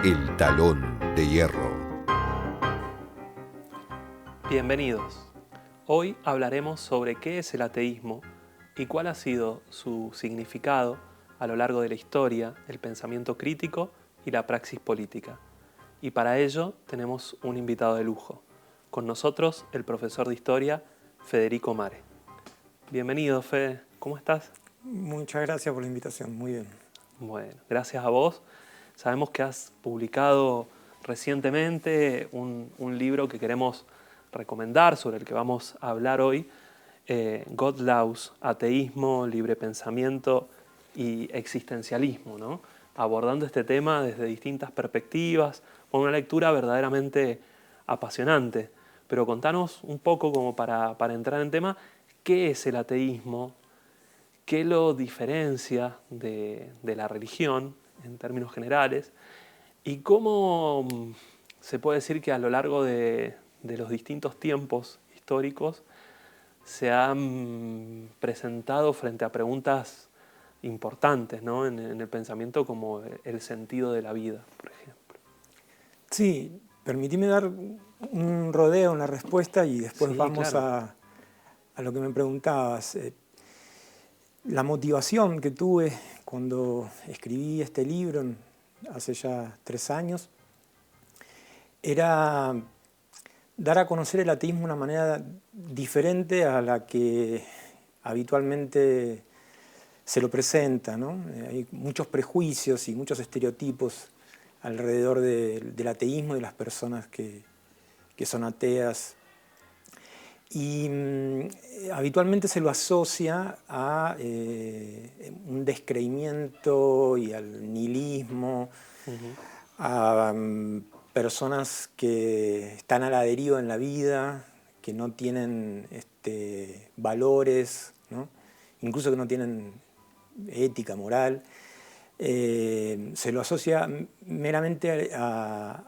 El Talón de Hierro. Bienvenidos. Hoy hablaremos sobre qué es el ateísmo y cuál ha sido su significado a lo largo de la historia, el pensamiento crítico y la praxis política. Y para ello tenemos un invitado de lujo. Con nosotros el profesor de historia Federico Mare. Bienvenido, Fede. ¿Cómo estás? Muchas gracias por la invitación, muy bien. Bueno, gracias a vos. Sabemos que has publicado recientemente un libro que queremos recomendar, sobre el que vamos a hablar hoy, God Laws, Ateísmo, Libre Pensamiento y Existencialismo, ¿no? Abordando este tema desde distintas perspectivas, con una lectura verdaderamente apasionante. Pero contanos un poco, como para entrar en tema, ¿qué es el ateísmo? ¿Qué lo diferencia de la religión en términos generales? ¿Y cómo se puede decir que a lo largo de los distintos tiempos históricos se han presentado frente a preguntas importantes, ¿no? en el pensamiento, como el sentido de la vida, por ejemplo? Sí, permitime dar un rodeo en la respuesta y después Sí, vamos claro. a lo que me preguntabas. La motivación que tuve cuando escribí este libro hace ya 3 años era dar a conocer el ateísmo de una manera diferente a la que habitualmente se lo presenta, ¿no? Hay muchos prejuicios y muchos estereotipos alrededor del ateísmo y de las personas que son ateas. Y habitualmente se lo asocia a un descreimiento y al nihilismo, Ujú. a personas que están a la deriva en la vida, que no tienen valores, ¿no? Incluso que no tienen ética, moral. Se lo asocia meramente a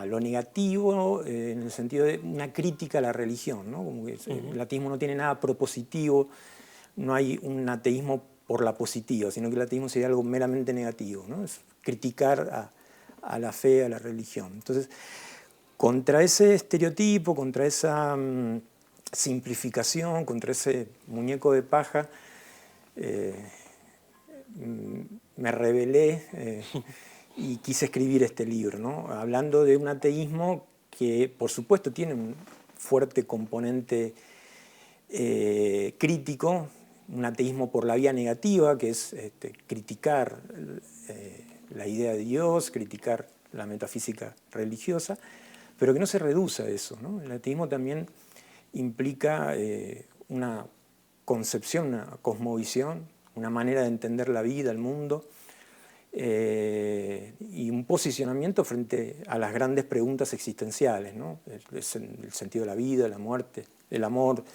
lo negativo, en el sentido de una crítica a la religión, ¿no? Como que el ateísmo no tiene nada propositivo, no hay un ateísmo por la positiva, sino que el ateísmo sería algo meramente negativo, ¿no? Es criticar a la fe, a la religión. Entonces, contra ese estereotipo, contra esa simplificación, contra ese muñeco de paja, me rebelé y quise escribir este libro, ¿no? Hablando de un ateísmo que, por supuesto, tiene un fuerte componente crítico, un ateísmo por la vía negativa, que es criticar la idea de Dios, criticar la metafísica religiosa, pero que no se reduce a eso, ¿no? El ateísmo también implica una concepción, una cosmovisión, una manera de entender la vida, el mundo, y un posicionamiento frente a las grandes preguntas existenciales, ¿no? El sentido de la vida, la muerte, el amor,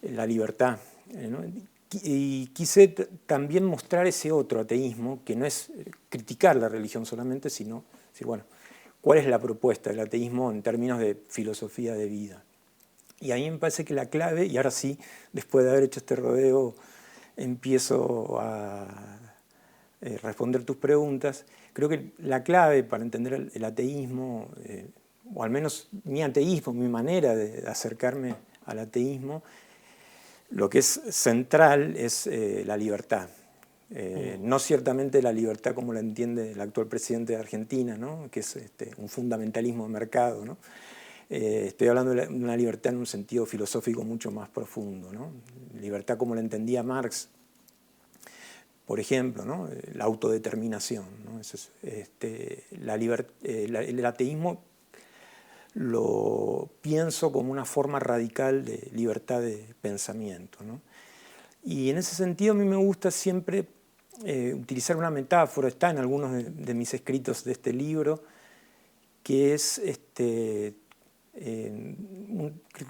la libertad, ¿no? Y quise también mostrar ese otro ateísmo, que no es criticar la religión solamente, sino decir, bueno, ¿cuál es la propuesta del ateísmo en términos de filosofía de vida? Y a mí me parece que la clave, y ahora sí, después de haber hecho este rodeo, empiezo a responder tus preguntas. Creo que la clave para entender el ateísmo, o al menos mi ateísmo, mi manera de acercarme al ateísmo, lo que es central es la libertad. No ciertamente la libertad como la entiende el actual presidente de Argentina, ¿no? Que es un fundamentalismo de mercado, ¿no? Estoy hablando de una libertad en un sentido filosófico mucho más profundo, ¿no? Libertad como la entendía Marx, por ejemplo, ¿no? La autodeterminación, ¿no? Eso es, el ateísmo lo pienso como una forma radical de libertad de pensamiento, ¿no? Y en ese sentido a mí me gusta siempre utilizar una metáfora, está en algunos de mis escritos de este libro, que es,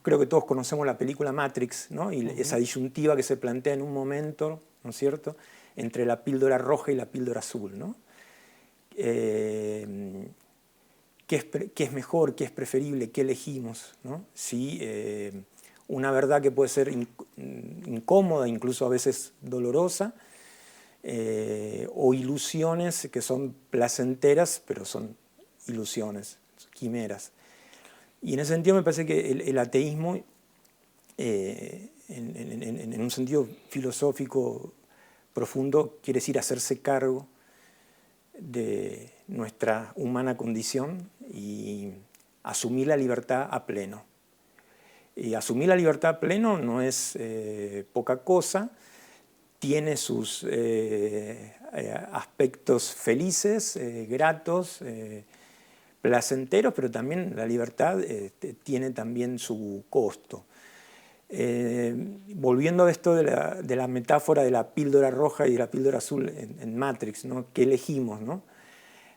creo que todos conocemos la película Matrix, ¿no? Y esa disyuntiva que se plantea en un momento, ¿no es cierto?, entre la píldora roja y la píldora azul, ¿no? ¿Qué es mejor? ¿Qué es preferible? ¿Qué elegimos? ¿No? Si una verdad que puede ser incómoda, incluso a veces dolorosa, o ilusiones que son placenteras, pero son ilusiones, quimeras. Y en ese sentido me parece que el ateísmo, en un sentido filosófico profundo, quiere decir hacerse cargo de nuestra humana condición y asumir la libertad a pleno. Y asumir la libertad a pleno no es poca cosa, tiene sus aspectos felices, gratos, placenteros, pero también la libertad tiene también su costo. Volviendo a esto de la metáfora de la píldora roja y de la píldora azul en Matrix, ¿no? ¿Qué elegimos, no?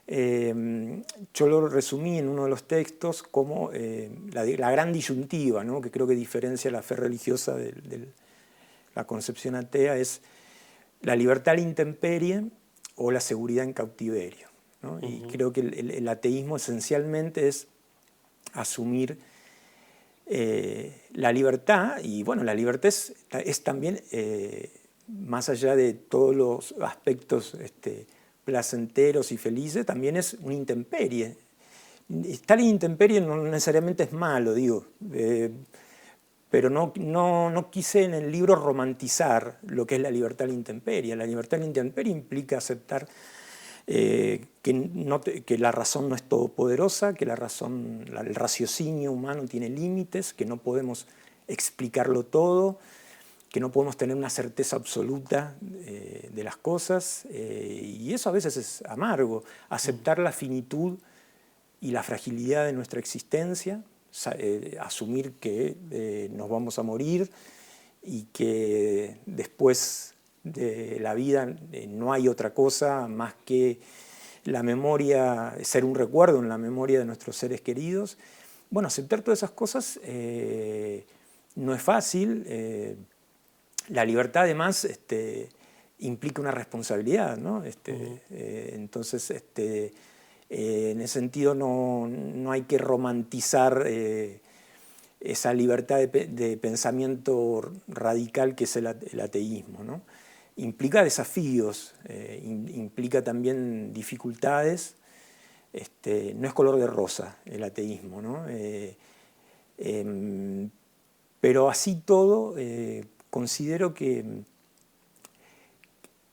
Yo lo resumí en uno de los textos como la gran disyuntiva, ¿no? Que creo que diferencia la fe religiosa de la concepción atea, es la libertad a la intemperie o la seguridad en cautiverio, ¿no? Y creo que el ateísmo esencialmente es asumir la libertad, y bueno, la libertad es también, más allá de todos los aspectos placenteros y felices, también es una intemperie. Estar en intemperie no necesariamente es malo, digo, pero no quise en el libro romantizar lo que es la libertad a la intemperie. La libertad a la intemperie implica aceptar que la razón no es todopoderosa, que el raciocinio humano tiene límites, que no podemos explicarlo todo, que no podemos tener una certeza absoluta de las cosas, y eso a veces es amargo, aceptar la finitud y la fragilidad de nuestra existencia, asumir que nos vamos a morir y que después de la vida no hay otra cosa más que la memoria, ser un recuerdo en la memoria de nuestros seres queridos. Bueno, aceptar todas esas cosas no es fácil. La libertad además implica una responsabilidad, ¿no? Entonces, en ese sentido no hay que romantizar esa libertad de pensamiento radical que es el ateísmo, ¿no? Implica desafíos, implica también dificultades. No es color de rosa el ateísmo, ¿no? Pero así todo, considero que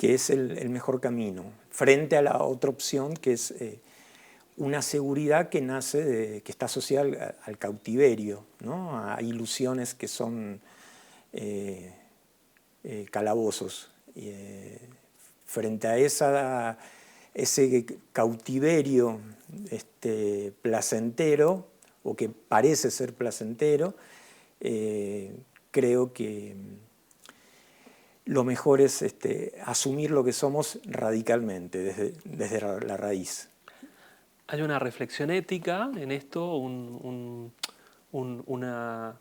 es el mejor camino, frente a la otra opción que es una seguridad que nace, que está asociada al cautiverio, ¿no? A ilusiones que son calabozos. Frente a ese cautiverio placentero, o que parece ser placentero, creo que lo mejor es asumir lo que somos radicalmente, desde la raíz. Hay una reflexión ética en esto, una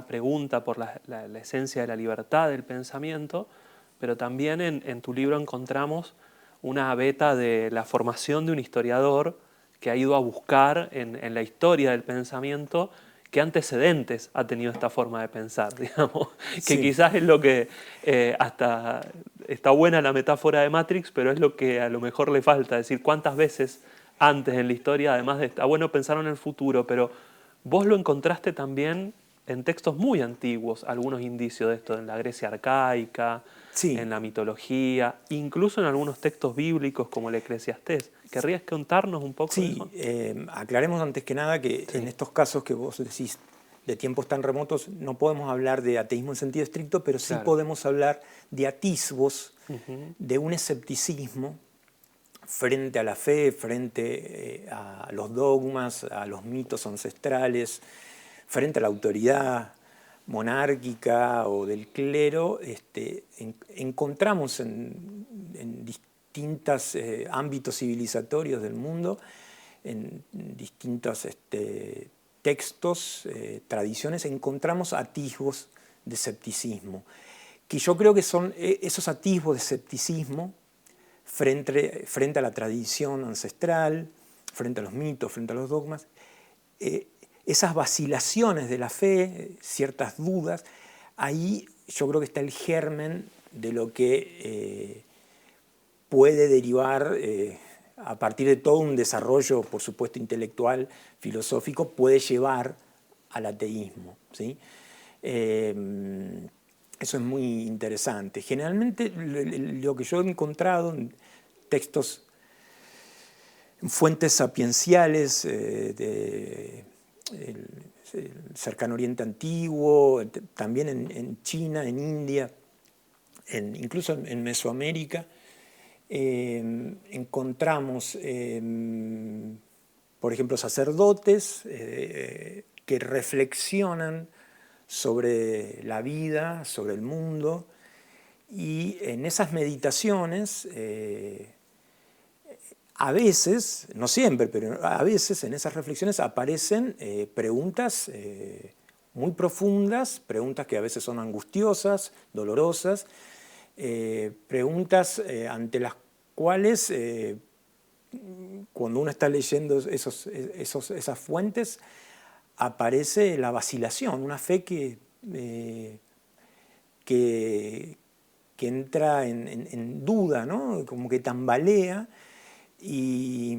pregunta por la esencia de la libertad del pensamiento, pero también en tu libro encontramos una beta de la formación de un historiador que ha ido a buscar en la historia del pensamiento qué antecedentes ha tenido esta forma de pensar, digamos, que quizás es lo que hasta está buena la metáfora de Matrix, pero es lo que a lo mejor le falta, es decir, cuántas veces antes en la historia, además de está bueno pensar en el futuro, pero vos lo encontraste también en textos muy antiguos, algunos indicios de esto, en la Grecia arcaica, sí, en la mitología, incluso en algunos textos bíblicos como el Eclesiastés. ¿Querrías contarnos un poco de eso? Sí, aclaremos antes que nada que en estos casos que vos decís de tiempos tan remotos no podemos hablar de ateísmo en sentido estricto, pero sí podemos hablar de atisbos de un escepticismo frente a la fe, frente a los dogmas, a los mitos ancestrales, frente a la autoridad monárquica o del clero. Encontramos en distintos ámbitos civilizatorios del mundo, en distintos textos, tradiciones, encontramos atisbos de escepticismo, que yo creo que son esos atisbos de escepticismo frente a la tradición ancestral, frente a los mitos, frente a los dogmas, esas vacilaciones de la fe, ciertas dudas, ahí yo creo que está el germen de lo que puede derivar, a partir de todo un desarrollo, por supuesto, intelectual, filosófico, puede llevar al ateísmo, ¿sí? Eso es muy interesante. Generalmente lo que yo he encontrado en textos, en fuentes sapienciales del cercano Oriente Antiguo, también en China, en India, incluso en Mesoamérica, encontramos, por ejemplo, sacerdotes que reflexionan sobre la vida, sobre el mundo, y en esas meditaciones, a veces, no siempre, pero a veces en esas reflexiones aparecen preguntas muy profundas, preguntas que a veces son angustiosas, dolorosas, preguntas ante las cuales, cuando uno está leyendo esas fuentes, aparece la vacilación, una fe que entra en duda, ¿no? Como que tambalea, y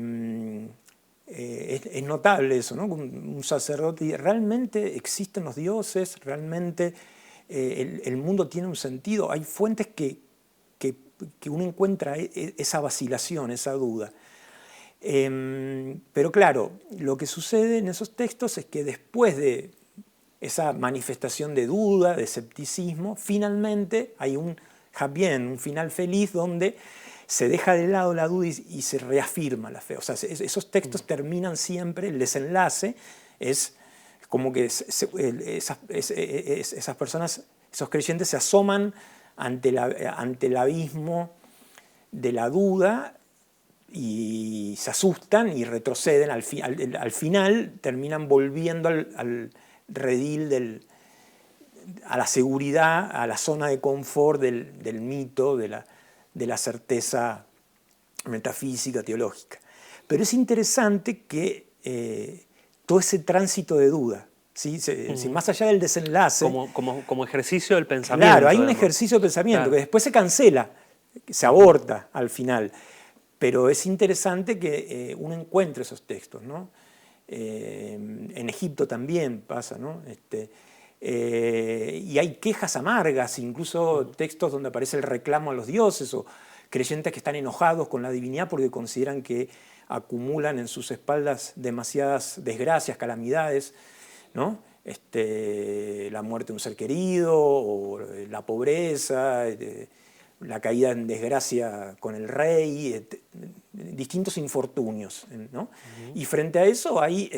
es notable eso, ¿no? Un sacerdote, ¿realmente existen los dioses? ¿Realmente el mundo tiene un sentido? Hay fuentes que uno encuentra esa vacilación, esa duda. Pero claro, lo que sucede en esos textos es que después de esa manifestación de duda, de escepticismo, finalmente hay un happy end, un final feliz donde se deja de lado la duda y se reafirma la fe. O sea, esos textos terminan siempre, el desenlace es como que esas personas, esos creyentes se asoman ante el abismo de la duda y se asustan y retroceden. Al final terminan volviendo al redil, a la seguridad, a la zona de confort del mito, de la certeza metafísica, teológica. Pero es interesante que todo ese tránsito de duda, ¿sí? Más allá del desenlace... Como ejercicio del pensamiento. Claro, hay un ejercicio de pensamiento, que después se cancela, se aborta al final. Pero es interesante que uno encuentre esos textos, ¿no? En Egipto también pasa, ¿no? Y hay quejas amargas, incluso textos donde aparece el reclamo a los dioses o creyentes que están enojados con la divinidad porque consideran que acumulan en sus espaldas demasiadas desgracias, calamidades, ¿no? La muerte de un ser querido o la pobreza, la caída en desgracia con el rey, distintos infortunios, ¿no? Y frente a eso hay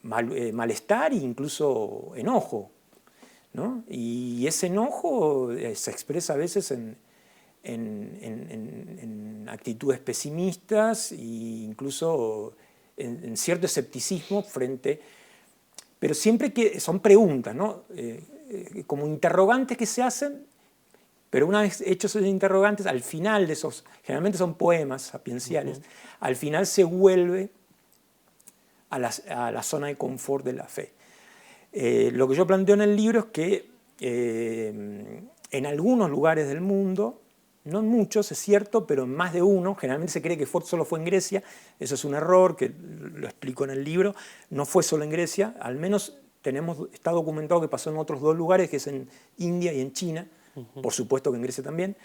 malestar e incluso enojo, ¿no? Y ese enojo se expresa a veces en actitudes pesimistas e incluso en cierto escepticismo frente... Pero siempre que son preguntas, ¿no? Como interrogantes que se hacen, pero una vez hechos esos interrogantes, al final de esos, generalmente son poemas sapienciales, al final se vuelve a la zona de confort de la fe. Lo que yo planteo en el libro es que en algunos lugares del mundo, no en muchos, es cierto, pero en más de uno, generalmente se cree que solo fue en Grecia, eso es un error, que lo explico en el libro, no fue solo en Grecia, al menos está documentado que pasó en otros 2 lugares, que es en India y en China, por supuesto que en Grecia también.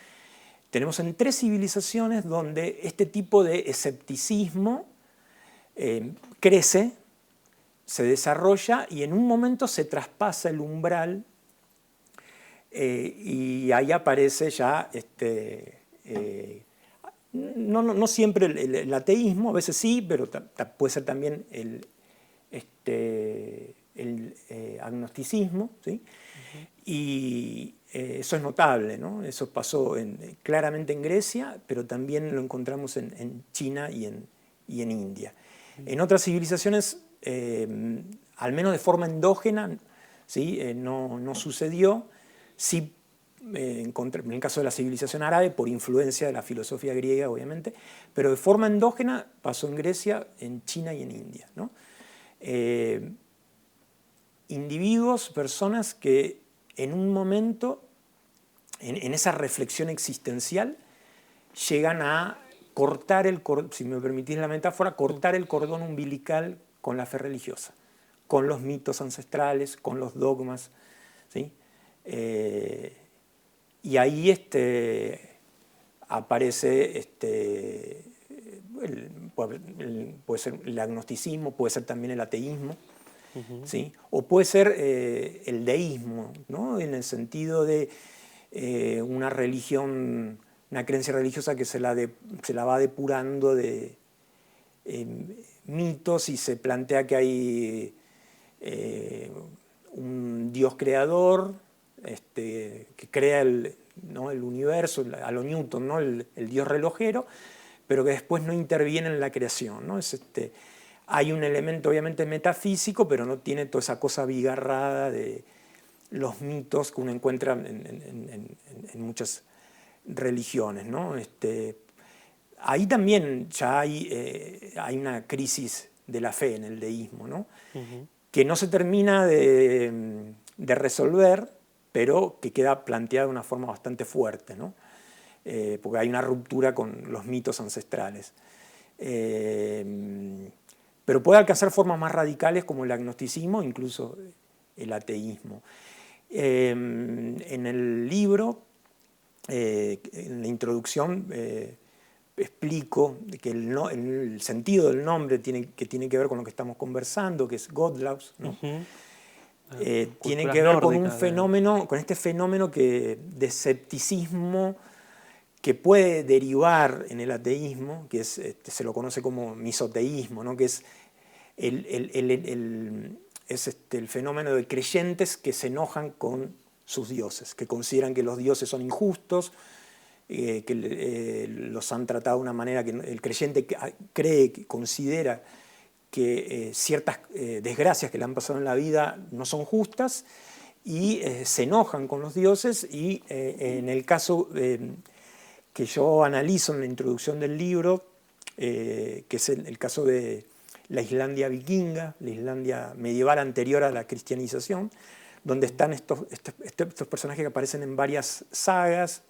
Tenemos en 3 civilizaciones donde este tipo de escepticismo crece, se desarrolla y en un momento se traspasa el umbral y ahí aparece ya, no siempre el ateísmo, a veces sí, pero puede ser también el agnosticismo, ¿sí? Y eso es notable, ¿no? Eso pasó claramente en Grecia, pero también lo encontramos en China y en India. En otras civilizaciones, al menos de forma endógena, ¿sí? No sucedió. Sí, en el caso de la civilización árabe, por influencia de la filosofía griega, obviamente, pero de forma endógena pasó en Grecia, en China y en India, ¿no? Individuos, personas que en un momento en esa reflexión existencial, llegan a cortar si me permitís la metáfora, cortar el cordón umbilical con la fe religiosa, con los mitos ancestrales, con los dogmas, ¿sí? Y ahí aparece puede ser el agnosticismo, puede ser también el ateísmo, ¿sí? O puede ser el deísmo, ¿no? En el sentido de una religión, una creencia religiosa que se la va depurando de mitos y se plantea que hay un Dios creador que crea el universo, a lo Newton, ¿no? el Dios relojero, pero que después no interviene en la creación, ¿no? Hay un elemento obviamente metafísico, pero no tiene toda esa cosa abigarrada de los mitos que uno encuentra en muchas religiones, ¿no? Ahí también ya hay una crisis de la fe en el deísmo, ¿no? Que no se termina de resolver, pero que queda planteada de una forma bastante fuerte, ¿no? Porque hay una ruptura con los mitos ancestrales. Pero puede alcanzar formas más radicales como el agnosticismo, incluso el ateísmo. En el libro, en la introducción, explico que el sentido del nombre tiene que ver con lo que estamos conversando, que es Godlaus, ¿no? Tiene que ver con un fenómeno, con este fenómeno de escepticismo que puede derivar en el ateísmo, que se lo conoce como misoteísmo, ¿no? Que es el fenómeno de creyentes que se enojan con sus dioses, que consideran que los dioses son injustos, que los han tratado de una manera que el creyente considera que ciertas desgracias que le han pasado en la vida no son justas y se enojan con los dioses y en el caso que yo analizo en la introducción del libro, que es el caso de la Islandia vikinga, la Islandia medieval anterior a la cristianización, donde están estos personajes que aparecen en varias sagas,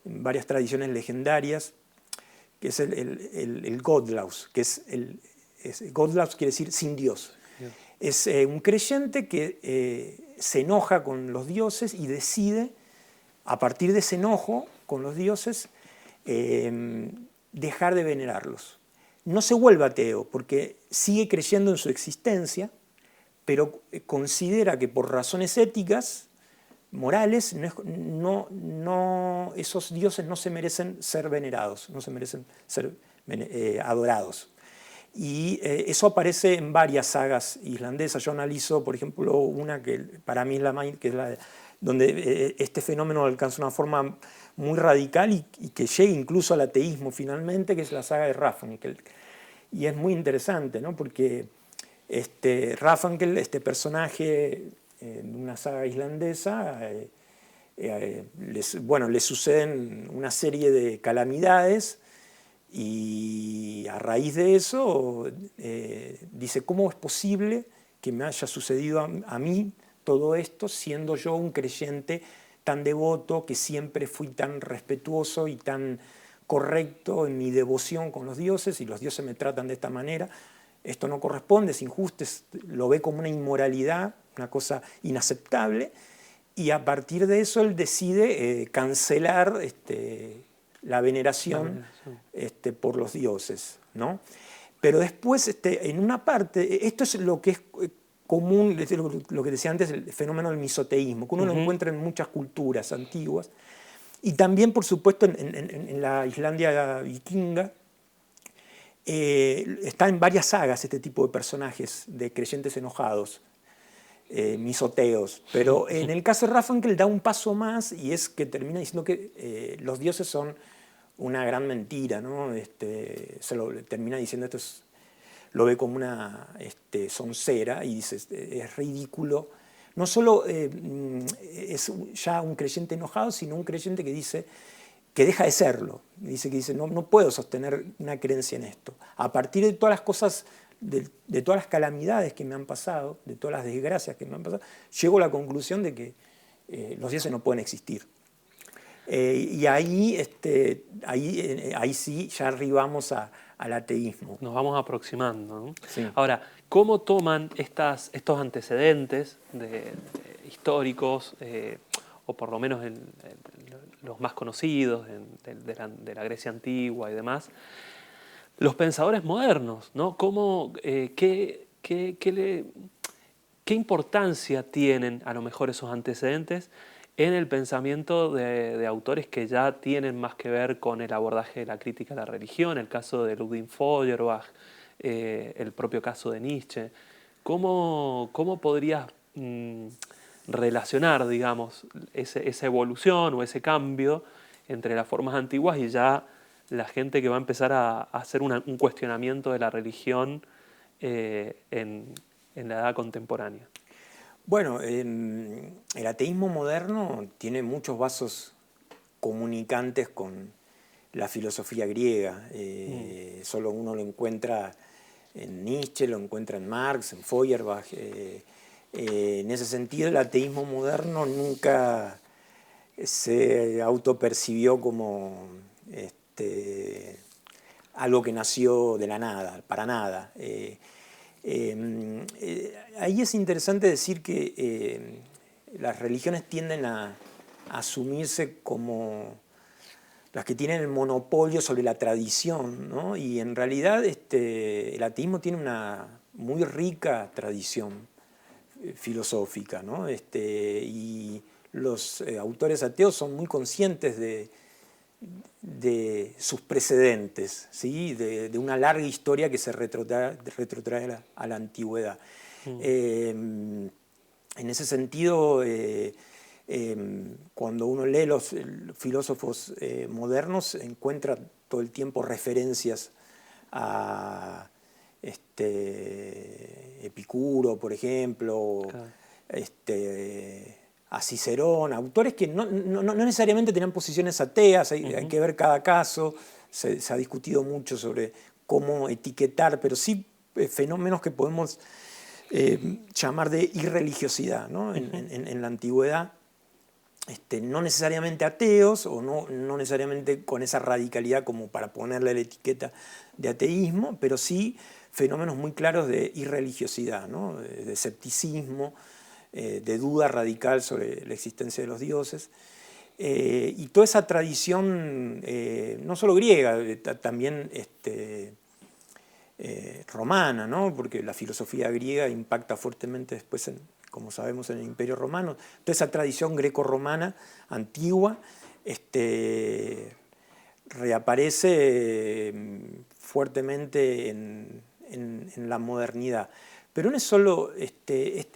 en varias tradiciones legendarias, que es el Godlaus, que Godlaus quiere decir sin Dios. Yeah. Es un creyente que se enoja con los dioses y decide, a partir de ese enojo con los dioses, dejar de venerarlos. No se vuelve ateo porque sigue creyendo en su existencia, pero considera que por razones éticas, morales, esos dioses no se merecen ser venerados, no se merecen ser adorados. Y eso aparece en varias sagas islandesas. Yo analizo, por ejemplo, una que para mí es la más, que es donde este fenómeno alcanza una forma muy radical y que llega incluso al ateísmo finalmente, que es la saga de Rafael. Y es muy interesante, ¿no? Porque Rafael, este personaje de una saga islandesa, le suceden una serie de calamidades y a raíz de eso dice, ¿cómo es posible que me haya sucedido a mí todo esto siendo yo un creyente tan devoto, que siempre fui tan respetuoso y tan correcto en mi devoción con los dioses y los dioses me tratan de esta manera? Esto no corresponde, es injusto, lo ve como una inmoralidad, una cosa inaceptable, y a partir de eso él decide cancelar la veneración por los dioses, ¿no? Pero después, en una parte, esto es lo que es común, lo que decía antes, el fenómeno del misoteísmo, que uno lo encuentra en muchas culturas antiguas, y también, por supuesto, en la Islandia vikinga, está en varias sagas este tipo de personajes de creyentes enojados, misoteos, pero en el caso de Rafael da un paso más y es que termina diciendo que los dioses son una gran mentira, ¿no? Se lo termina diciendo, lo ve como una soncera y dice, es ridículo. No solo es ya un creyente enojado, sino un creyente que dice que deja de serlo. Dice, no puedo sostener una creencia en esto. A partir de todas las cosas, de todas las calamidades que me han pasado, de todas las desgracias que me han pasado, llego a la conclusión de que los dioses no pueden existir. Y ahí sí ya arribamos al ateísmo. Nos vamos aproximando, ¿no? Sí. Ahora, ¿cómo toman estos antecedentes históricos, o por lo menos los más conocidos de la Grecia antigua y demás, los pensadores modernos, ¿no? ¿Qué importancia tienen a lo mejor esos antecedentes en el pensamiento de autores que ya tienen más que ver con el abordaje de la crítica a la religión, el caso de Ludwig Feuerbach, el propio caso de Nietzsche? ¿Cómo podrías relacionar, digamos, esa evolución o ese cambio entre las formas antiguas y ya la gente que va a empezar a hacer un cuestionamiento de la religión en la edad contemporánea? Bueno, el ateísmo moderno tiene muchos vasos comunicantes con la filosofía griega. Solo uno lo encuentra en Nietzsche, lo encuentra en Marx, en Feuerbach. En ese sentido, el ateísmo moderno nunca se autopercibió como algo que nació de la nada, para nada. Ahí es interesante decir que las religiones tienden a asumirse como las que tienen el monopolio sobre la tradición, ¿no? Y en realidad el ateísmo tiene una muy rica tradición filosófica, ¿no? Y los autores ateos son muy conscientes de sus precedentes, ¿sí? De una larga historia que se retrotrae a la antigüedad. En ese sentido, cuando uno lee los filósofos modernos, encuentra todo el tiempo referencias a Epicuro, por ejemplo, claro. A Cicerón, autores que no necesariamente tenían posiciones ateas, hay que ver cada caso, se ha discutido mucho sobre cómo etiquetar, pero sí fenómenos que podemos llamar de irreligiosidad, ¿no? En la antigüedad, no necesariamente ateos o no necesariamente con esa radicalidad como para ponerle la etiqueta de ateísmo, pero sí fenómenos muy claros de irreligiosidad, ¿no? De escepticismo, de duda radical sobre la existencia de los dioses. Y toda esa tradición, no solo griega, también romana, ¿no? Porque la filosofía griega impacta fuertemente después, como sabemos, en el Imperio Romano. Toda esa tradición greco-romana antigua reaparece fuertemente en la modernidad. Pero no es solo que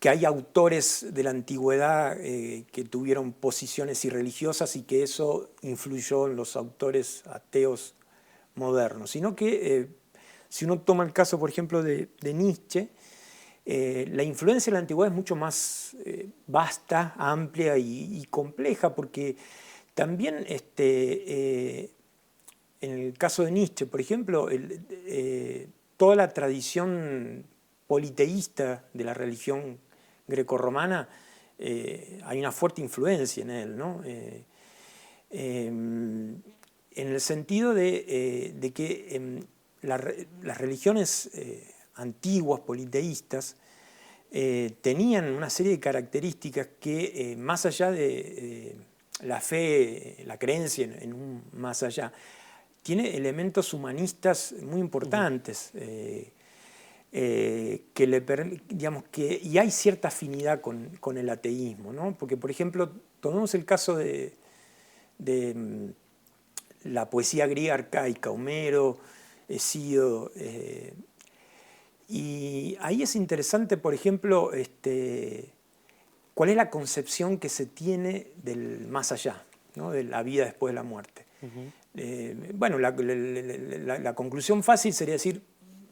hay autores de la antigüedad que tuvieron posiciones irreligiosas y que eso influyó en los autores ateos modernos, sino que si uno toma el caso, por ejemplo, de Nietzsche, la influencia de la antigüedad es mucho más vasta, amplia y compleja, porque también en el caso de Nietzsche, por ejemplo, toda la tradición politeísta de la religión grecorromana, hay una fuerte influencia en él, ¿no? En el sentido de que las religiones antiguas, politeístas, tenían una serie de características que, más allá de la fe, la creencia en un más allá, tiene elementos humanistas muy importantes, que le digamos que, y hay cierta afinidad con el ateísmo, ¿no? Porque, por ejemplo, tomemos el caso de la poesía griega arcaica, Homero, Hesíodo, y ahí es interesante, por ejemplo, cuál es la concepción que se tiene del más allá, ¿no? De la vida después de la muerte. Bueno, la conclusión fácil sería decir,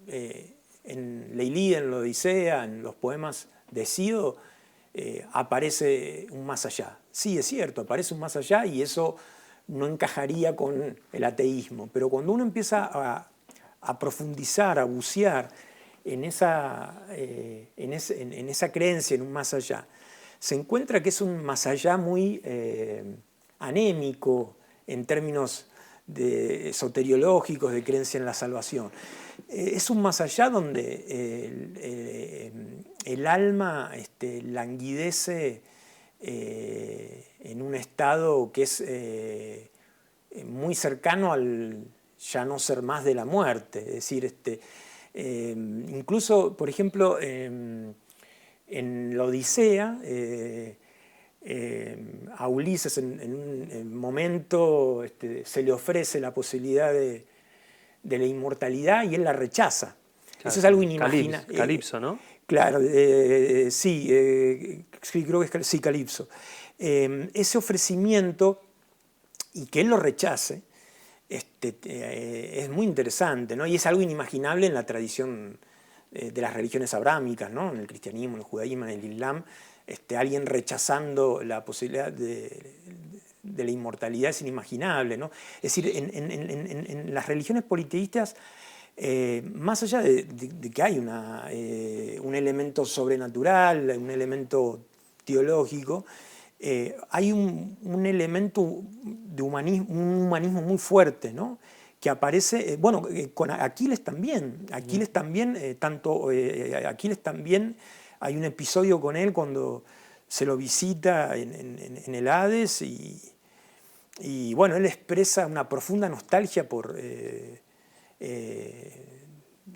en la Ilíada, en la Odisea, en los poemas de Hesíodo, aparece un más allá. Sí, es cierto, aparece un más allá y eso no encajaría con el ateísmo, pero cuando uno empieza a profundizar, a bucear en esa creencia en un más allá, se encuentra que es un más allá muy anémico en términos soteriológicos, de creencia en la salvación. Es un más allá donde el alma languidece en un estado que es muy cercano al ya no ser más de la muerte. Es decir, incluso, por ejemplo, en la Odisea, a Ulises en un momento se le ofrece la posibilidad de la inmortalidad y él la rechaza. Claro, eso es algo inimaginable. Calipso, ¿no? Claro, sí, creo que es Calipso. Ese ofrecimiento y que él lo rechace es muy interesante, ¿no? Y es algo inimaginable en la tradición de las religiones abrámicas, ¿no? En el cristianismo, en el judaísmo, en el islam. Alguien rechazando la posibilidad de la inmortalidad es inimaginable, ¿no? Es decir, en las religiones politeístas, más allá de que hay un elemento sobrenatural, un elemento teológico, hay un elemento de humanismo, un humanismo muy fuerte, ¿no? Que aparece, bueno, con Aquiles también. Aquiles también, Aquiles también, hay un episodio con él cuando se lo visita en el Hades y bueno, él expresa una profunda nostalgia por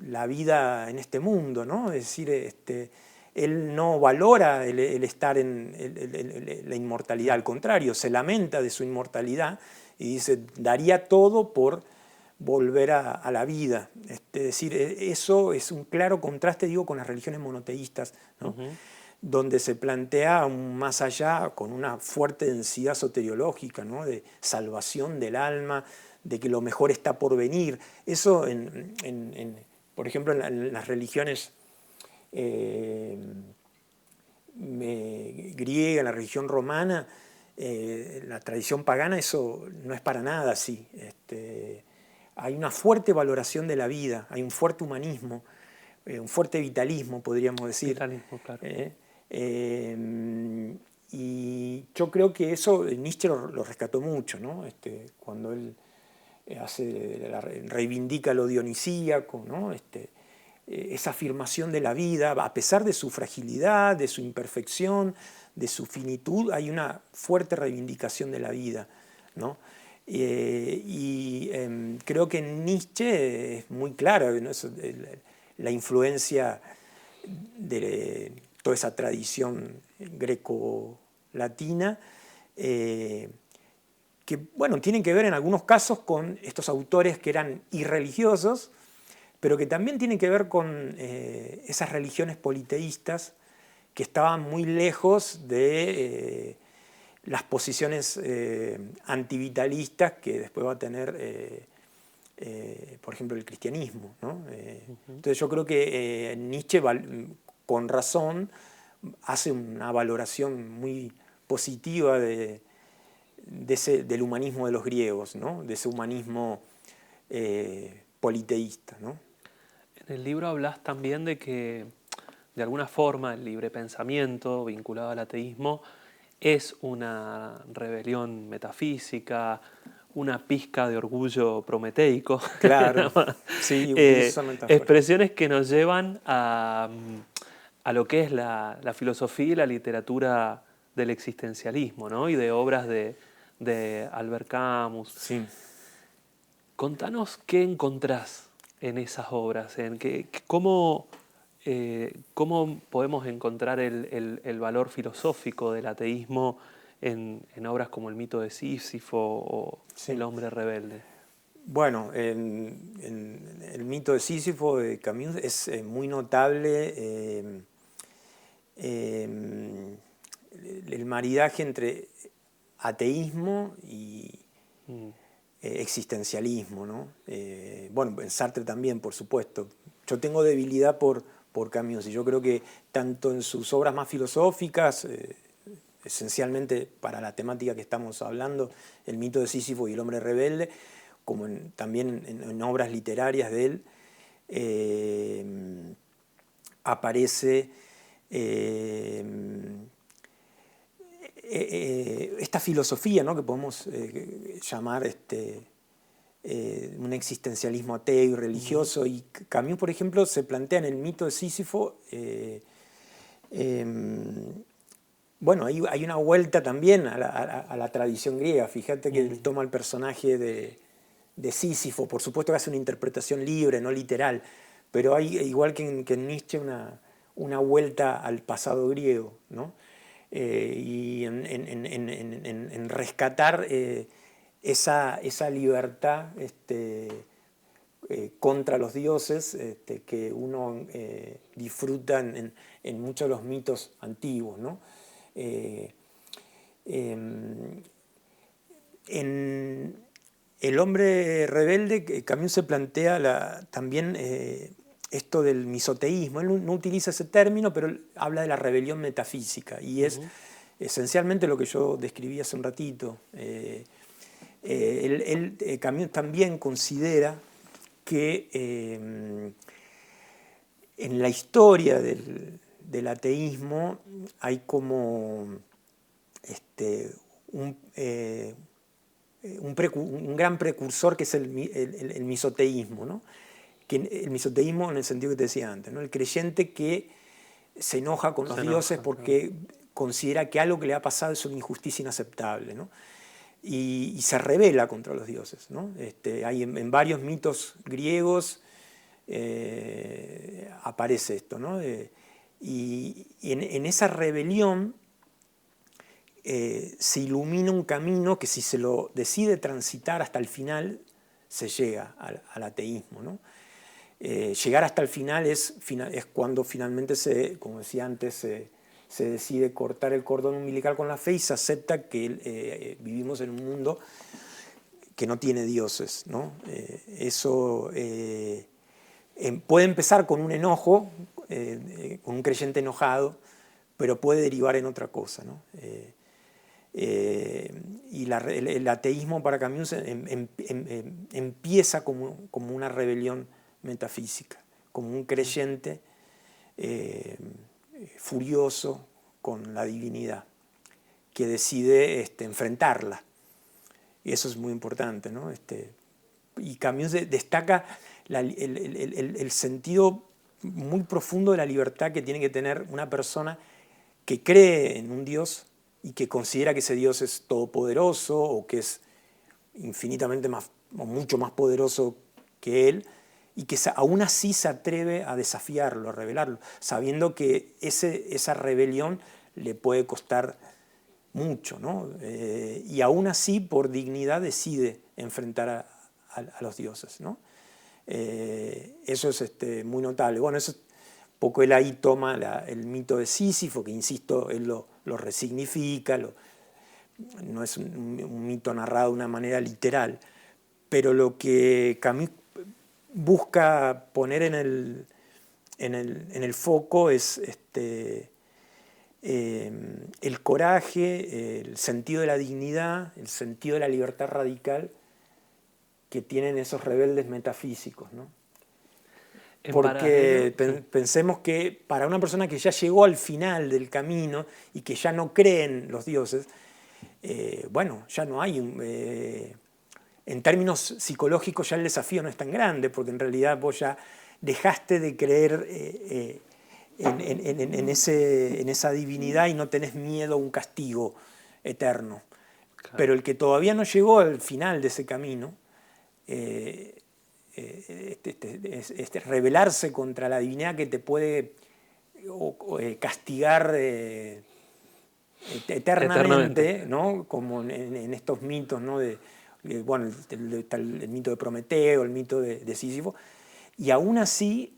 la vida en este mundo, ¿no? Es decir, él no valora el estar en la inmortalidad, al contrario, se lamenta de su inmortalidad y dice, daría todo por volver a la vida. Es decir, eso es un claro contraste, digo, con las religiones monoteístas, ¿no? Donde se plantea un más allá con una fuerte densidad soteriológica, ¿no? De salvación del alma, de que lo mejor está por venir. Eso, por ejemplo, en las religiones griega, en la religión romana, la tradición pagana, eso no es para nada así. Hay una fuerte valoración de la vida, hay un fuerte humanismo, un fuerte vitalismo, podríamos decir. Vitalismo, claro. Y yo creo que eso Nietzsche lo rescató mucho, ¿no? Cuando él reivindica lo dionisíaco, ¿no? Esa afirmación de la vida, a pesar de su fragilidad, de su imperfección, de su finitud, hay una fuerte reivindicación de la vida, ¿no? Creo que en Nietzsche es muy clara, ¿no? La influencia de toda esa tradición greco-latina, que bueno, tienen que ver en algunos casos con estos autores que eran irreligiosos, pero que también tienen que ver con esas religiones politeístas que estaban muy lejos de las posiciones antivitalistas que después va a tener, por ejemplo, el cristianismo, ¿no? Entonces yo creo que Nietzsche, con razón, hace una valoración muy positiva del humanismo de los griegos, ¿no? De ese humanismo politeísta, ¿no? En el libro hablas también de que, de alguna forma, el libre pensamiento vinculado al ateísmo es una rebelión metafísica, una pizca de orgullo prometeico. Claro, sí, utilizo metáforas. Expresiones que nos llevan a lo que es la filosofía y la literatura del existencialismo, ¿no? Y de obras de Albert Camus. Sí. Contanos qué encontrás en esas obras, cómo podemos encontrar el valor filosófico del ateísmo en obras como El mito de Sísifo o Sí. El hombre rebelde. Bueno, en el mito de Sísifo de Camus es muy notable el maridaje entre ateísmo y existencialismo, ¿no? Bueno, en Sartre también, por supuesto. Yo tengo debilidad por Camus y yo creo que tanto en sus obras más filosóficas, esencialmente para la temática que estamos hablando, El mito de Sísifo y El hombre rebelde, como también en obras literarias de él, aparece esta filosofía, ¿no?, que podemos llamar un existencialismo ateo y religioso, y Camus, por ejemplo, se plantea en el mito de Sísifo, bueno, hay una vuelta también a la tradición griega. Fíjate que él toma el personaje de Sísifo, por supuesto que hace una interpretación libre, no literal, pero hay, igual que en Nietzsche, una vuelta al pasado griego, ¿no? Y en rescatar esa libertad contra los dioses que uno disfruta en muchos de los mitos antiguos, ¿no? En El hombre rebelde, Camus se plantea también esto del misoteísmo. Él no utiliza ese término, pero él habla de la rebelión metafísica, y es esencialmente lo que yo describí hace un ratito. Camus también considera que en la historia del ateísmo hay como un gran precursor, que es el misoteísmo, ¿no? El misoteísmo en el sentido que te decía antes, ¿no? El creyente que se enoja con los dioses porque considera que algo que le ha pasado es una injusticia inaceptable, ¿no? Y se rebela contra los dioses, ¿no? Hay en varios mitos griegos aparece esto, ¿no? Y en esa rebelión se ilumina un camino que, si se lo decide transitar hasta el final, se llega al ateísmo, ¿no? Llegar hasta el final es cuando finalmente, como decía antes, se decide cortar el cordón umbilical con la fe y se acepta que vivimos en un mundo que no tiene dioses, ¿no? Eso puede empezar con un enojo, con un creyente enojado, pero puede derivar en otra cosa, ¿no? Y el ateísmo para Camus empieza como una rebelión metafísica, como un creyente furioso con la divinidad, que decide enfrentarla. Y eso es muy importante, ¿no? Y Camus destaca el sentido muy profundo de la libertad que tiene que tener una persona que cree en un Dios y que considera que ese Dios es todopoderoso, o que es infinitamente más o mucho más poderoso que él, y que aún así se atreve a desafiarlo, a rebelarlo, sabiendo que esa rebelión le puede costar mucho, ¿no? Y aún así, por dignidad, decide enfrentar a los dioses, ¿no? Eso es muy notable. Bueno, eso poco él ahí toma el mito de Sísifo, que, insisto, él lo resignifica, no es un mito narrado de una manera literal, pero lo que Camus busca poner en el foco es el coraje, el sentido de la dignidad, el sentido de la libertad radical que tienen esos rebeldes metafísicos, ¿no? Porque pensemos que para una persona que ya llegó al final del camino y que ya no cree en los dioses, bueno, ya no hay en términos psicológicos ya el desafío no es tan grande, porque en realidad vos ya dejaste de creer en esa divinidad y no tenés miedo a un castigo eterno. Claro. Pero el que todavía no llegó al final de ese camino, rebelarse contra la divinidad que te puede castigar eternamente, ¿no? Como en estos mitos, ¿no? Bueno, el mito de Prometeo, el mito de Sísifo, y aún así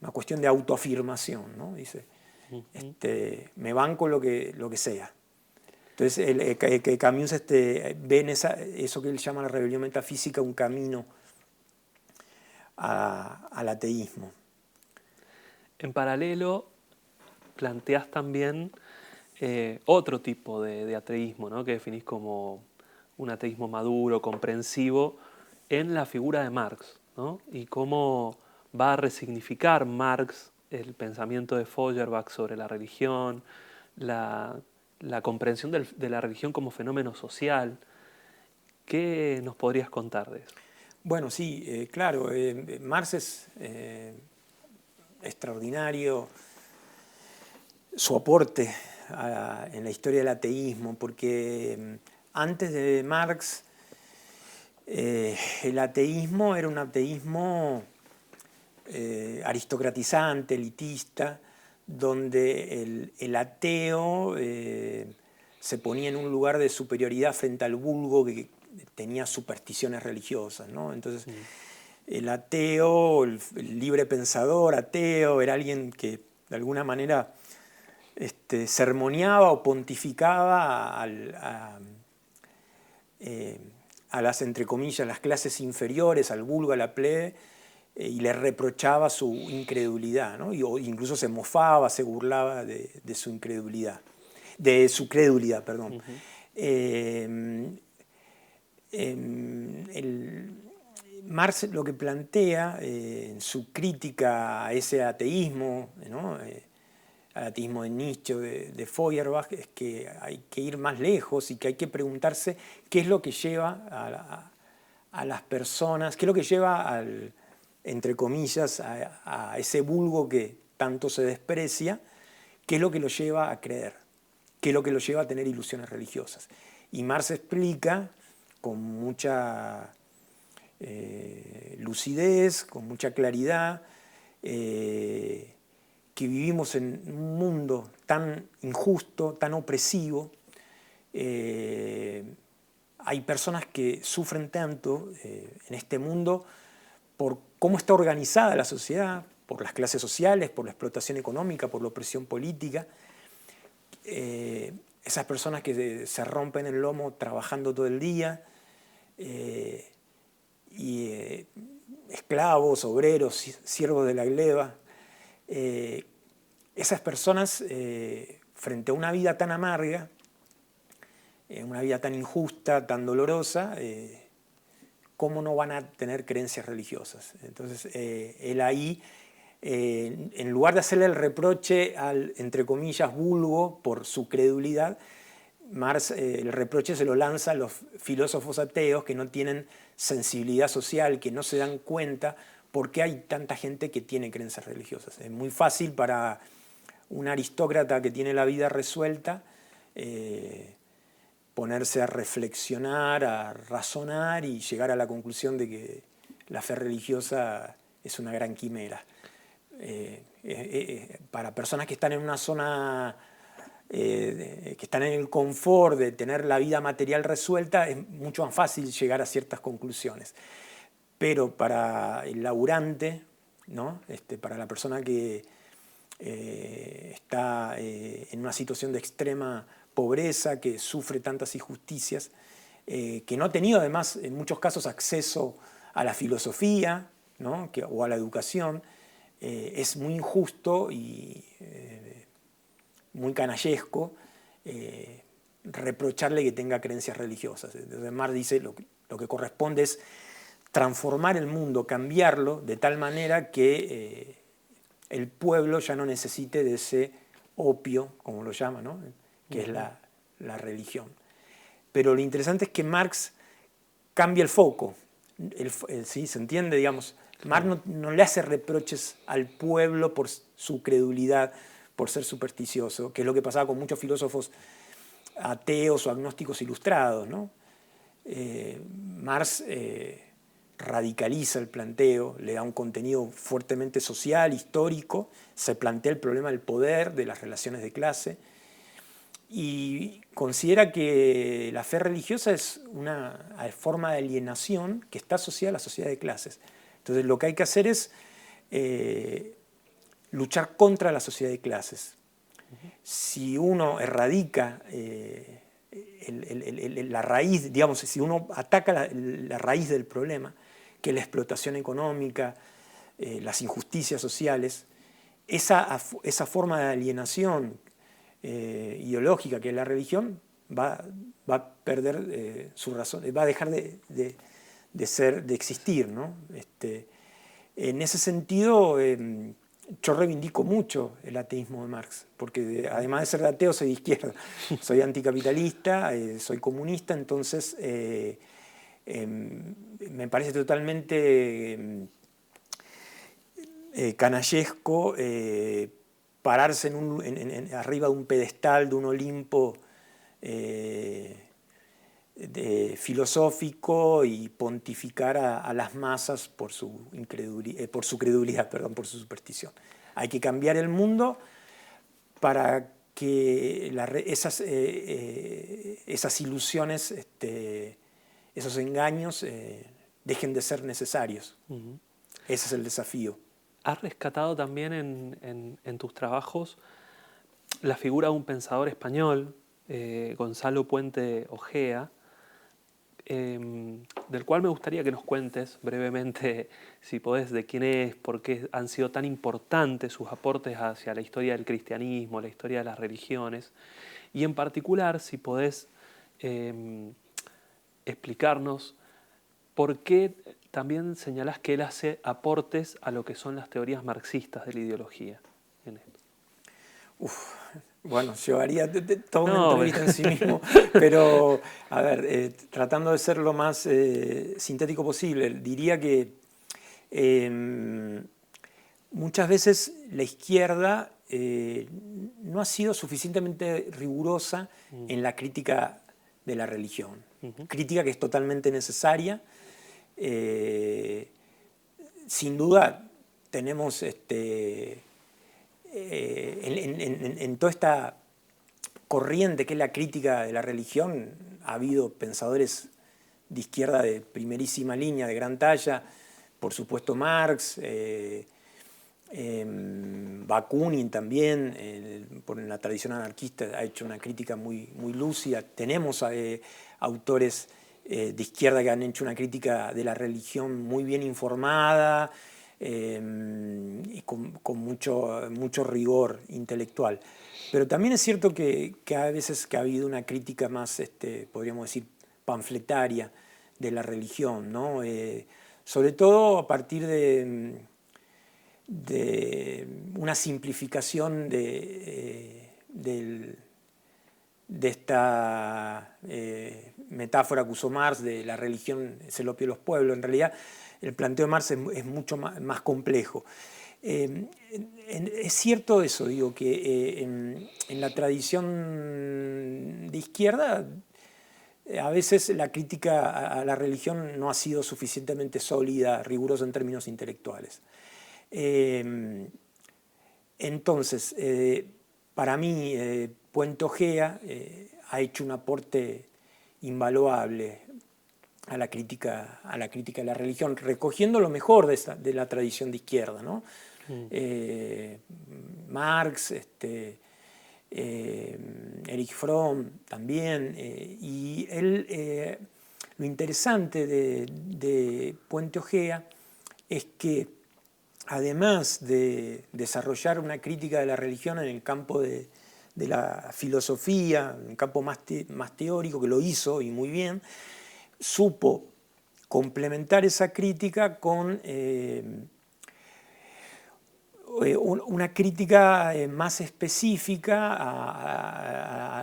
una cuestión de autoafirmación, ¿no? Dice, me banco lo que sea. Entonces, Camus ve en eso que él llama la rebelión metafísica un camino al ateísmo. En paralelo, planteás también otro tipo de ateísmo, ¿no? Que definís como un ateísmo maduro, comprensivo, en la figura de Marx, ¿no? Y cómo va a resignificar Marx el pensamiento de Feuerbach sobre la religión, la comprensión de la religión como fenómeno social. ¿Qué nos podrías contar de eso? Bueno, sí, claro, Marx es extraordinario su aporte en la historia del ateísmo, porque antes de Marx el ateísmo era un ateísmo aristocratizante, elitista, donde el ateo se ponía en un lugar de superioridad frente al vulgo que tenía supersticiones religiosas, ¿no? Entonces, el ateo, el libre pensador ateo, era alguien que de alguna manera sermoneaba o pontificaba a las, entre comillas, las clases inferiores, al vulgo, a la plebe, y le reprochaba su incredulidad, ¿no? O incluso se mofaba, se burlaba de su incredulidad, de su credulidad, perdón. Marx lo que plantea en su crítica a ese ateísmo, ¿no? Al ateísmo de Nietzsche, de Feuerbach, es que hay que ir más lejos y que hay que preguntarse qué es lo que lleva a las personas, qué es lo que lleva entre comillas, a ese vulgo que tanto se desprecia, qué es lo que lo lleva a creer, qué es lo que lo lleva a tener ilusiones religiosas. Y Marx explica con mucha lucidez, con mucha claridad, que vivimos en un mundo tan injusto, tan opresivo. Hay personas que sufren tanto en este mundo por cómo está organizada la sociedad, por las clases sociales, por la explotación económica, por la opresión política. Esas personas que se rompen el lomo trabajando todo el día, esclavos, obreros, siervos de la gleba. Esas personas, frente a una vida tan amarga, una vida tan injusta, tan dolorosa, ¿cómo no van a tener creencias religiosas? Entonces, él ahí, en lugar de hacerle el reproche al, entre comillas, vulgo por su credulidad, Marx el reproche se lo lanza a los filósofos ateos que no tienen sensibilidad social, que no se dan cuenta por qué hay tanta gente que tiene creencias religiosas. Es muy fácil para un aristócrata que tiene la vida resuelta ponerse a reflexionar, a razonar y llegar a la conclusión de que la fe religiosa es una gran quimera. Para personas que están en una zona, que están en el confort de tener la vida material resuelta, es mucho más fácil llegar a ciertas conclusiones. Pero para el laburante, ¿no? Para la persona que está en una situación de extrema pobreza, que sufre tantas injusticias, que no ha tenido además en muchos casos acceso a la filosofía, ¿no? O a la educación, es muy injusto y muy canallesco reprocharle que tenga creencias religiosas. Entonces Marx dice lo que corresponde es transformar el mundo, cambiarlo de tal manera que el pueblo ya no necesite de ese opio, como lo llama, ¿no? Que es la religión. Pero lo interesante es que Marx cambia el foco. ¿Sí? ¿Se entiende? Digamos, Marx no le hace reproches al pueblo por su credulidad, por ser supersticioso, que es lo que pasaba con muchos filósofos ateos o agnósticos ilustrados, ¿no? Marx radicaliza el planteo, le da un contenido fuertemente social, histórico, se plantea el problema del poder, de las relaciones de clase, y considera que la fe religiosa es una forma de alienación que está asociada a la sociedad de clases. Entonces lo que hay que hacer es luchar contra la sociedad de clases. Si uno erradica la raíz, digamos, si uno ataca la raíz del problema, que es la explotación económica, las injusticias sociales, esa forma de alienación ideológica que es la religión va a perder su razón, va a dejar de existir, ¿no? En ese sentido, yo reivindico mucho el ateísmo de Marx, porque además de ser ateo soy de izquierda, soy anticapitalista, soy comunista, entonces me parece totalmente canallesco pararse arriba de un pedestal, de un Olimpo filosófico y pontificar a las masas por su credulidad, perdón, por su superstición. Hay que cambiar el mundo para que esas ilusiones, esos engaños dejen de ser necesarios. Uh-huh. Ese es el desafío. Has rescatado también en tus trabajos la figura de un pensador español, Gonzalo Puente Ojea, del cual me gustaría que nos cuentes brevemente, si podés, de quién es, por qué han sido tan importantes sus aportes hacia la historia del cristianismo, la historia de las religiones, y en particular, si podés explicarnos por qué también señalás que él hace aportes a lo que son las teorías marxistas de la ideología en esto. Bueno, llevaría toda una entrevista en sí mismo, pero a ver, tratando de ser lo más sintético posible, diría que muchas veces la izquierda no ha sido suficientemente rigurosa en la crítica de la religión, crítica que es totalmente necesaria. Sin duda tenemos en toda esta corriente que es la crítica de la religión, ha habido pensadores de izquierda de primerísima línea, de gran talla, por supuesto Marx, Bakunin también, por la tradición anarquista ha hecho una crítica muy, muy lúcida. Tenemos autores de izquierda que han hecho una crítica de la religión muy bien informada, y con mucho rigor intelectual. Pero también es cierto que a veces que ha habido una crítica más, podríamos decir, panfletaria de la religión, ¿no? Sobre todo a partir de una simplificación de esta metáfora que usó Marx de la religión es el opio de los pueblos. En realidad el planteo de Marx es mucho más complejo. Es cierto eso, digo, que en la tradición de izquierda a veces la crítica a la religión no ha sido suficientemente sólida, rigurosa en términos intelectuales. Entonces, para mí, Puente Ojea ha hecho un aporte invaluable a la crítica de la religión, recogiendo lo mejor de la tradición de izquierda, ¿no? Marx, Erich Fromm también, y él, lo interesante de Puente Ojea es que además de desarrollar una crítica de la religión en el campo de la filosofía, en el campo más teórico, que lo hizo y muy bien, supo complementar esa crítica con una crítica más específica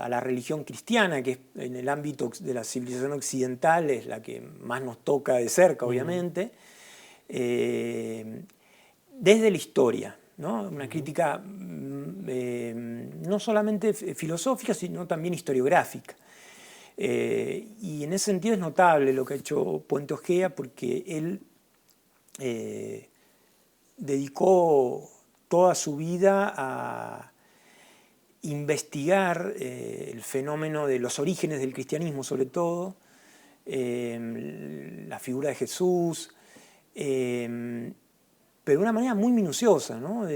a la religión cristiana, que es en el ámbito de la civilización occidental es la que más nos toca de cerca, obviamente, desde la historia, ¿no? Una crítica no solamente filosófica, sino también historiográfica. Y en ese sentido es notable lo que ha hecho Puente Ojea, porque él dedicó toda su vida a investigar el fenómeno de los orígenes del cristianismo, sobre todo, la figura de Jesús, pero de una manera muy minuciosa, ¿no?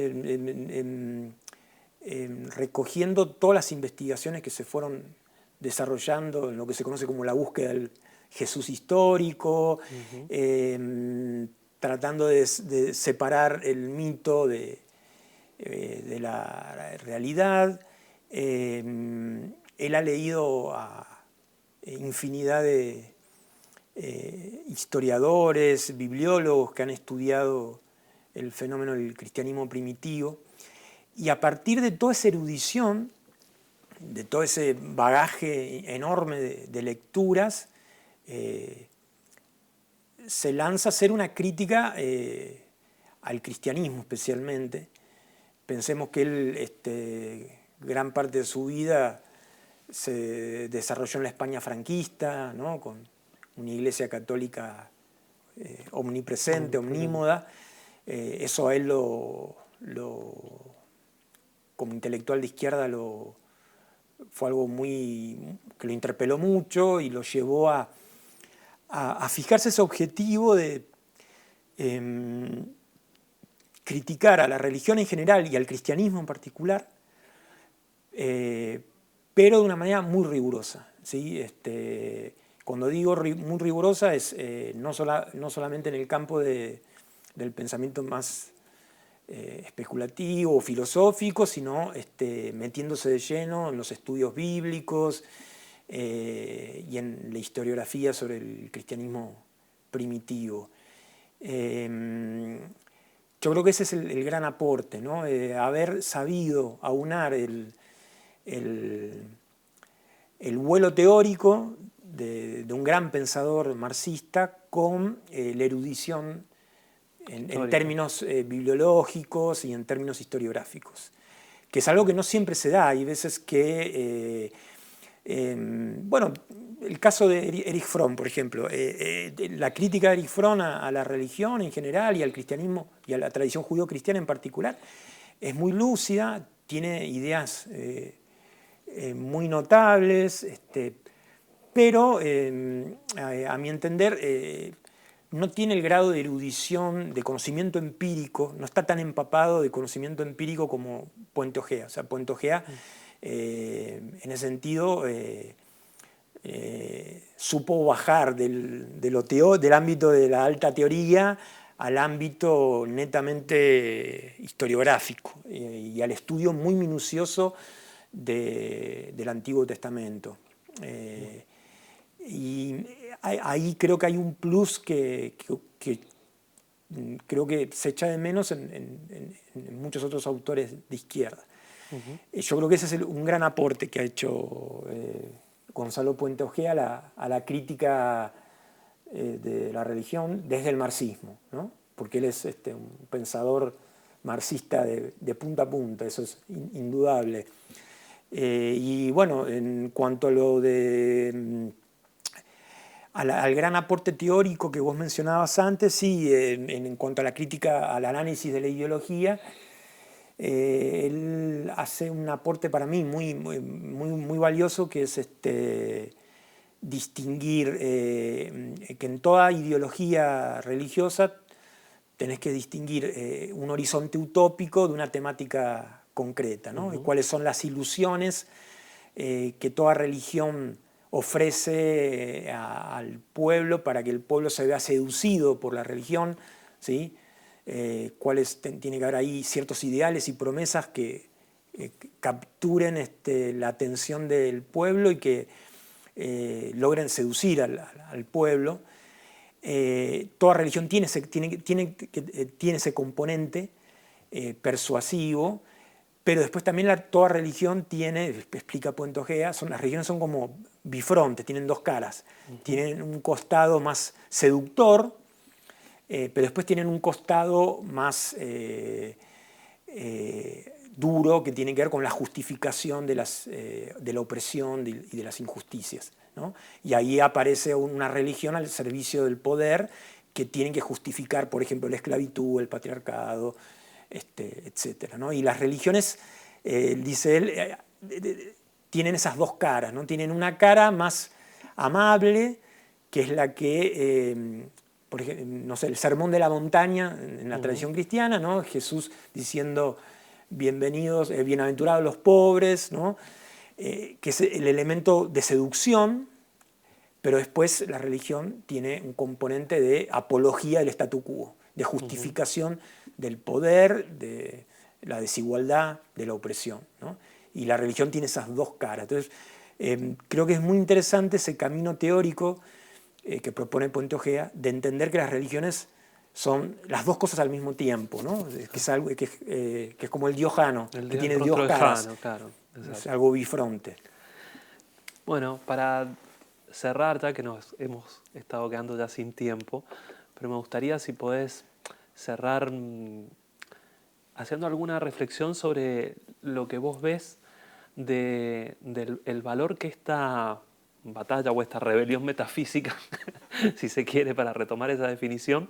Recogiendo todas las investigaciones que se fueron desarrollando en lo que se conoce como la búsqueda del Jesús histórico, tratando de separar el mito de la realidad. Él ha leído a infinidad de historiadores, bibliólogos que han estudiado el fenómeno del cristianismo primitivo. Y a partir de toda esa erudición, de todo ese bagaje enorme de lecturas, se lanza a hacer una crítica al cristianismo especialmente. Pensemos que él, gran parte de su vida se desarrolló en la España franquista, ¿no? Con una iglesia católica omnipresente, omnímoda. Eso a él como intelectual de izquierda fue algo que lo interpeló mucho y lo llevó a fijarse ese objetivo de criticar a la religión en general y al cristianismo en particular, pero de una manera muy rigurosa, ¿sí? Cuando digo muy rigurosa es no solamente en el campo del pensamiento más especulativo o filosófico, sino metiéndose de lleno en los estudios bíblicos y en la historiografía sobre el cristianismo primitivo. Yo creo que ese es el gran aporte, ¿no? Haber sabido aunar el vuelo teórico de un gran pensador marxista con la erudición en términos bibliológicos y en términos historiográficos, que es algo que no siempre se da. Hay veces que, bueno, el caso de Erich Fromm, por ejemplo, la crítica de Erich Fromm a la religión en general y al cristianismo y a la tradición judío-cristiana en particular es muy lúcida, tiene ideas muy notables, pero a mi entender no tiene el grado de erudición, de conocimiento empírico, no está tan empapado de conocimiento empírico como Puente Ojea. O sea, Puente Ojea, en ese sentido, supo bajar del ámbito de la alta teoría al ámbito netamente historiográfico y al estudio muy minucioso del Antiguo Testamento. Y ahí creo que hay un plus que creo que se echa de menos en muchos otros autores de izquierda. Yo creo que ese es un gran aporte que ha hecho Gonzalo Puente Ojea a la crítica de la religión desde el marxismo, ¿no? Porque él es un pensador marxista de punta a punta, eso es indudable. Y bueno, en cuanto a lo de al gran aporte teórico que vos mencionabas antes, sí, en cuanto a la crítica, al análisis de la ideología, él hace un aporte para mí muy valioso, que es distinguir que en toda ideología religiosa tenés que distinguir un horizonte utópico de una temática concreta, ¿no? Y cuáles son las ilusiones que toda religión ofrece al pueblo para que el pueblo se vea seducido por la religión, ¿sí? Tiene que haber ahí ciertos ideales y promesas que capturen la atención del pueblo y que logren seducir al pueblo. Toda religión tiene ese componente persuasivo, pero después también toda religión tiene, explica Puente Ojea, las religiones son como bifrontes, tienen dos caras. Tienen un costado más seductor, pero después tienen un costado más duro, que tiene que ver con la justificación de la opresión y de las injusticias, ¿no? Y ahí aparece una religión al servicio del poder, que tienen que justificar, por ejemplo, la esclavitud, el patriarcado, etcétera, ¿no? Y las religiones, dice él, tienen esas dos caras, ¿no? Tienen una cara más amable, que es la que, por ejemplo, no sé, el Sermón de la Montaña en la tradición cristiana, ¿no? Jesús diciendo bienaventurados los pobres, ¿no? Que es el elemento de seducción, pero después la religión tiene un componente de apología del statu quo, de justificación del poder, de la desigualdad, de la opresión, ¿no? Y la religión tiene esas dos caras. Entonces, creo que es muy interesante ese camino teórico que propone Puente Ojea, de entender que las religiones son las dos cosas al mismo tiempo, ¿no? Que es algo que es como el diojano, que tiene rostro dos de caras. Jano, claro. Es Exacto. algo bifronte. Bueno, para cerrar, ya que nos hemos estado quedando ya sin tiempo, pero me gustaría si podés cerrar haciendo alguna reflexión sobre lo que vos ves del el valor que esta batalla o esta rebelión metafísica, si se quiere, para retomar esa definición,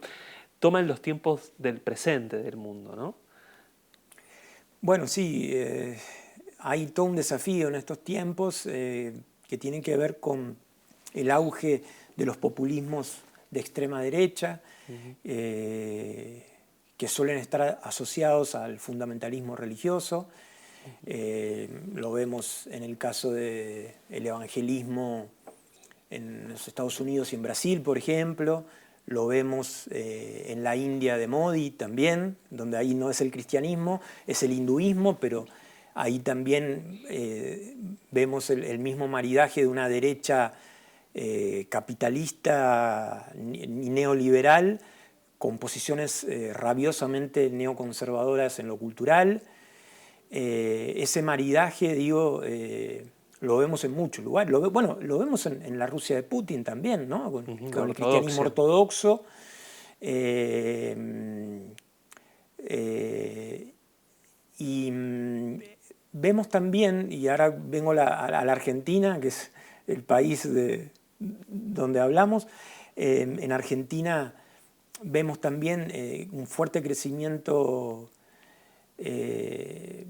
toma en los tiempos del presente del mundo, ¿no? Bueno, sí, hay todo un desafío en estos tiempos que tiene que ver con el auge de los populismos de extrema derecha, que suelen estar asociados al fundamentalismo religioso. Lo vemos en el caso del evangelismo en los Estados Unidos y en Brasil, por ejemplo. Lo vemos en la India de Modi también, donde ahí no es el cristianismo, es el hinduismo, pero ahí también vemos el mismo maridaje de una derecha capitalista y neoliberal con posiciones rabiosamente neoconservadoras en lo cultural. Ese maridaje, digo, lo vemos en muchos lugares. Bueno, lo vemos en la Rusia de Putin también, ¿no? Con el cristianismo ortodoxo. Y vemos también, y ahora vengo a la Argentina, que es el país donde hablamos, en Argentina vemos también un fuerte crecimiento de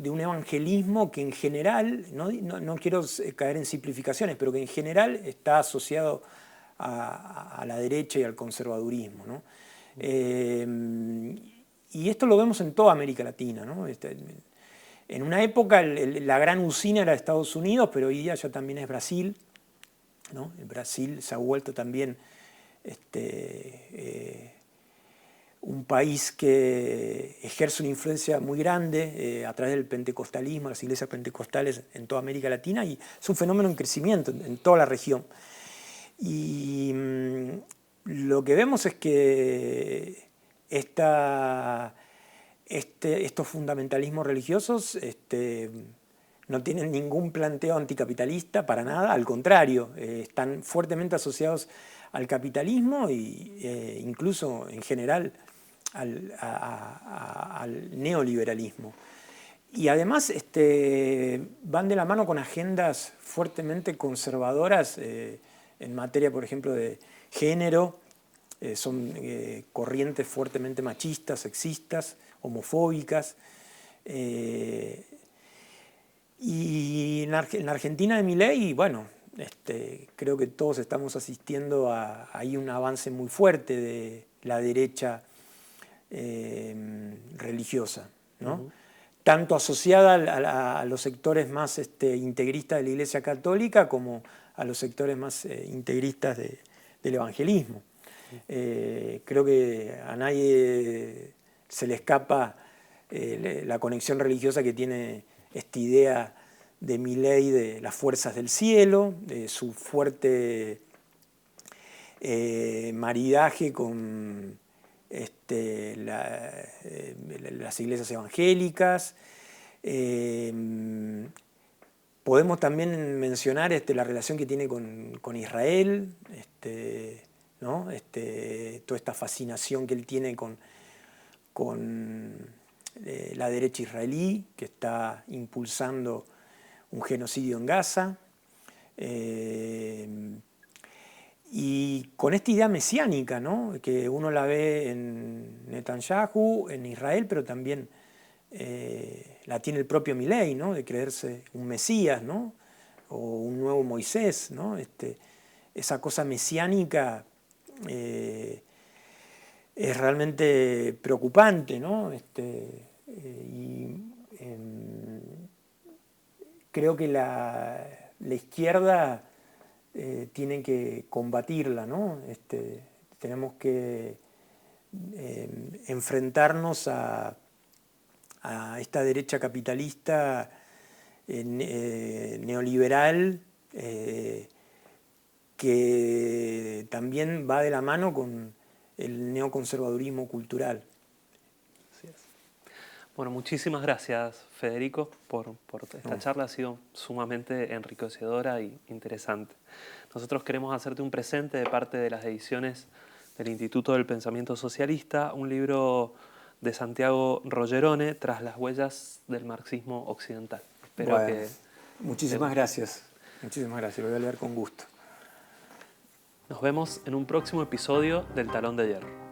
un evangelismo que en general, no quiero caer en simplificaciones, pero que en general está asociado a la derecha y al conservadurismo, ¿no? Y esto lo vemos en toda América Latina, ¿no? En una época la gran usina era Estados Unidos, pero hoy día ya también es Brasil, ¿no? Brasil se ha vuelto también un país que ejerce una influencia muy grande a través del pentecostalismo, las iglesias pentecostales en toda América Latina, y es un fenómeno en crecimiento en toda la región. Y lo que vemos es que estos fundamentalismos religiosos no tienen ningún planteo anticapitalista para nada, al contrario, están fuertemente asociados al capitalismo e incluso en general al neoliberalismo. Y además van de la mano con agendas fuertemente conservadoras en materia, por ejemplo, de género. Son corrientes fuertemente machistas, sexistas, homofóbicas. Y en la Argentina de Milei, bueno, creo que todos estamos asistiendo a un avance muy fuerte de la derecha religiosa, ¿no? Tanto asociada a los sectores más integristas de la Iglesia Católica como a los sectores más integristas del evangelismo. Creo que a nadie se le escapa la conexión religiosa que tiene esta idea de Milei de las fuerzas del cielo, de su fuerte maridaje con las iglesias evangélicas. Podemos también mencionar la relación que tiene con Israel, ¿no? Toda esta fascinación que él tiene con la derecha israelí, que está impulsando un genocidio en Gaza. Y con esta idea mesiánica, ¿no? Que uno la ve en Netanyahu, en Israel, pero también la tiene el propio Milei, ¿no? De creerse un Mesías, ¿no? O un nuevo Moisés, ¿no? Esa cosa mesiánica es realmente preocupante, ¿no? Creo que la izquierda tiene que combatirla, ¿no? Tenemos que enfrentarnos a esta derecha capitalista neoliberal que también va de la mano con el neoconservadurismo cultural. Así es. Bueno, muchísimas gracias, Federico, por esta charla. Ha sido sumamente enriquecedora e interesante. Nosotros queremos hacerte un presente de parte de las ediciones del Instituto del Pensamiento Socialista, un libro de Santiago Rollerone, Tras las huellas del marxismo occidental. Espero que... Muchísimas gracias. Muchísimas gracias. Lo voy a leer con gusto. Nos vemos en un próximo episodio del Talón de Hierro.